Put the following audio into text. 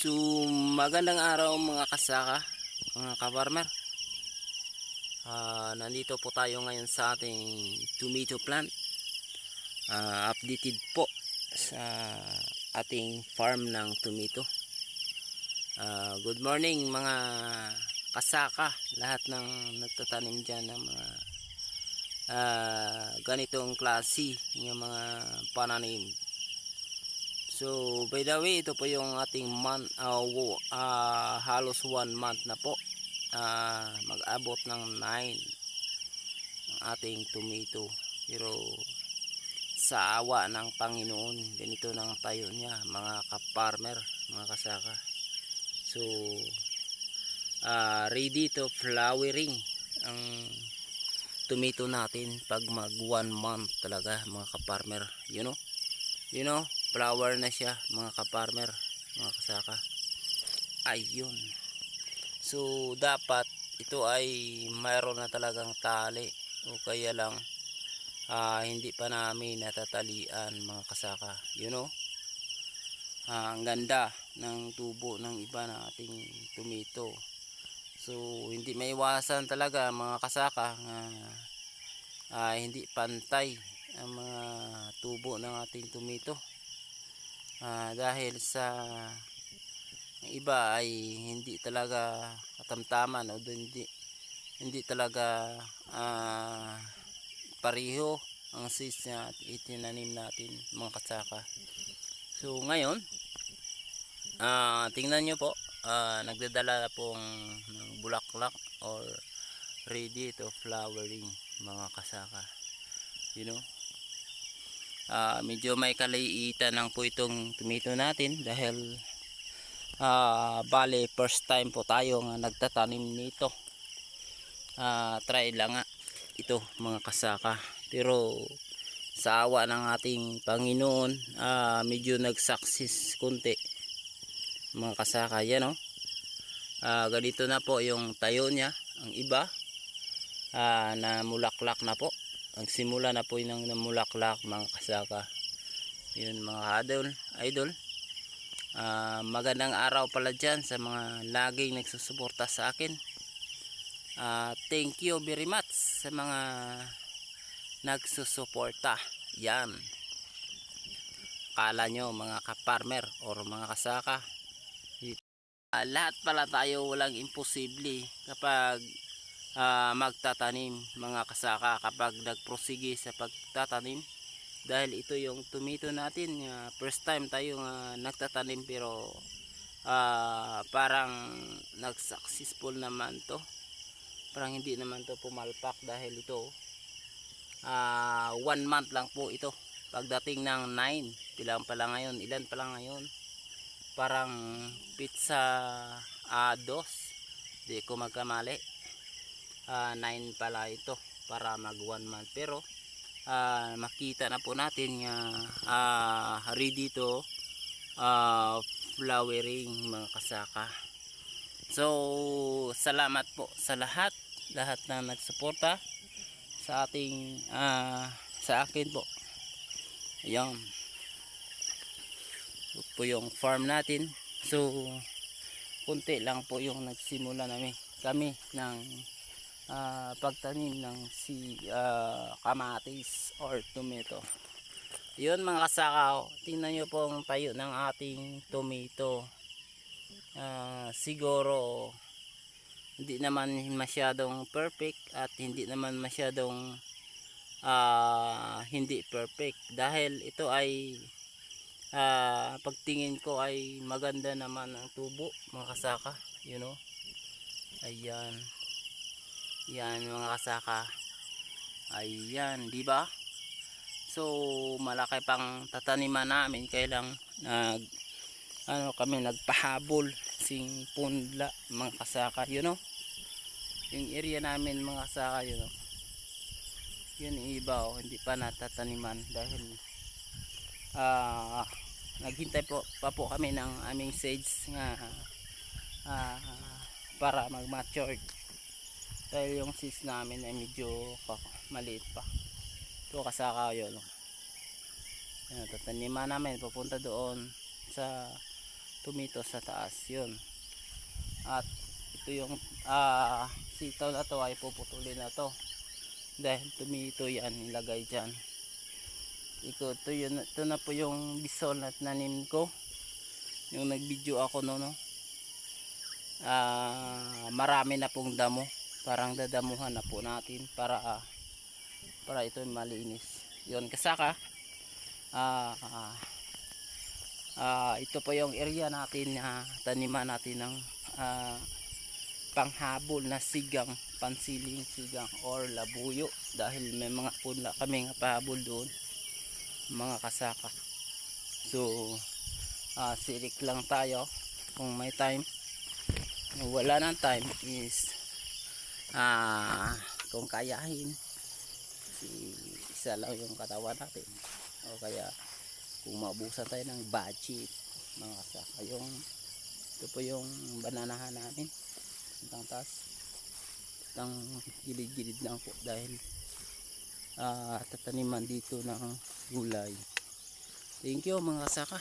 So, magandang araw mga kasaka, mga kafarmer. Nandito po tayo ngayon sa ating tomato plant. Updated po sa ating farm ng tomato. Good morning mga kasaka, lahat ng nagtatanim dyan ng mga ganitong klase ng mga pananim. So by the way, ito po yung ating month, halos 1 month na po, mag-abot ng 9 ang ating tomato. Pero sa awa ng Panginoon, ganito nang tayo niya mga ka-farmer, mga kasaka. So ready to flowering ang tomato natin pag mag 1 month talaga, mga ka-farmer. You know, flower na siya mga ka-farmer, mga kasaka. Ayun. So dapat ito ay mayroon na talagang tali, o kaya lang hindi pa namin natatalian, mga kasaka. Ang ganda ng tubo ng iba na ating tomato. So hindi maiwasan talaga, mga kasaka, hindi pantay ang mga tubo ng ating tomato. Dahil sa iba ay hindi talaga katamtaman, o hindi talaga pareho ang seeds na itinanim natin, mga kasaka. So ngayon, tingnan nyo po, nagdadala pong ng bulaklak or ready to flowering, mga kasaka. Medyo may kalaitan lang po itong tomato natin dahil bale first time po tayo nga nagtatanim nito. Try lang nga ito, mga kasaka, pero sa awa ng ating Panginoon, medyo nag-success kunti, mga kasaka. Yan ganito na po yung tayo niya. Ang iba na mulaklak na po, ang simula na po yung namulaklak, mga kasaka. Yun, mga idol, magandang araw pala dyan sa mga laging nagsusuporta sa akin. Thank you very much sa mga nagsusuporta. Yan, kala nyo mga ka-farmer or mga kasaka, lahat pala tayo, walang imposible kapag magtatanim, mga kasaka, kapag nagprosige sa pagtatanim. Dahil ito yung tomato natin, first time tayo nagtatanim, pero parang nag-successful naman to. Parang hindi naman to pumalpak dahil ito 1 month lang po ito. Pagdating ng 9, ilan pala ngayon, parang pizza 2, di ko magkamali, 9 pala ito para mag 1 month. Pero makita na po natin ready to flowering, mga kasaka. So salamat po sa lahat na nagsuporta sa ating sa akin po. Ayan, ito po yung farm natin. So kunti lang po yung nagsimula kami ng pagtanim ng kamatis or tomato. Yun, mga kasaka, tingnan nyo po ang tayo ng ating tomato. Siguro hindi naman masyadong perfect at hindi naman masyadong hindi perfect, dahil ito ay pagtingin ko ay maganda naman ang tubo, mga kasaka. Ayan, yan, mga kasaka. Ayan, di ba? So malaki pang tataniman namin, kaya lang kami nagpahabol sing punla, mga kasaka. Yung area namin, mga kasaka, yun iba, hindi pa natataniman dahil naghintay pa po kami ng aming seeds nga para mag-mature, dahil yung seeds namin ay medyo maliit pa. Ito, kasaka, yun tataniman namin papunta doon sa tumito sa taas yun. At ito yung sitaw na to ay puputulin na to dahil tumito yan, ilagay dyan. Ito na po yung bisol na tinanim ko, yung nag-video ako no. Marami na pong damo, parang dadamuhan na po natin para ito malinis. Yun kasaka, ito po yung area natin na taniman natin ng panghabol na sigang, pansiling sigang or labuyo, dahil may mga punla kami nga pahabol doon, mga kasaka. So sirik lang tayo kung may time. Wala nang time is kung kayahin, isa lang yung katawan natin, o kaya kung maubusan tayo ng budget, mga kasaka. Ito po yung bananahan namin, ang taas, ang gilid-gilid lang po dahil tataniman dito ng gulay. Thank you mga kasaka.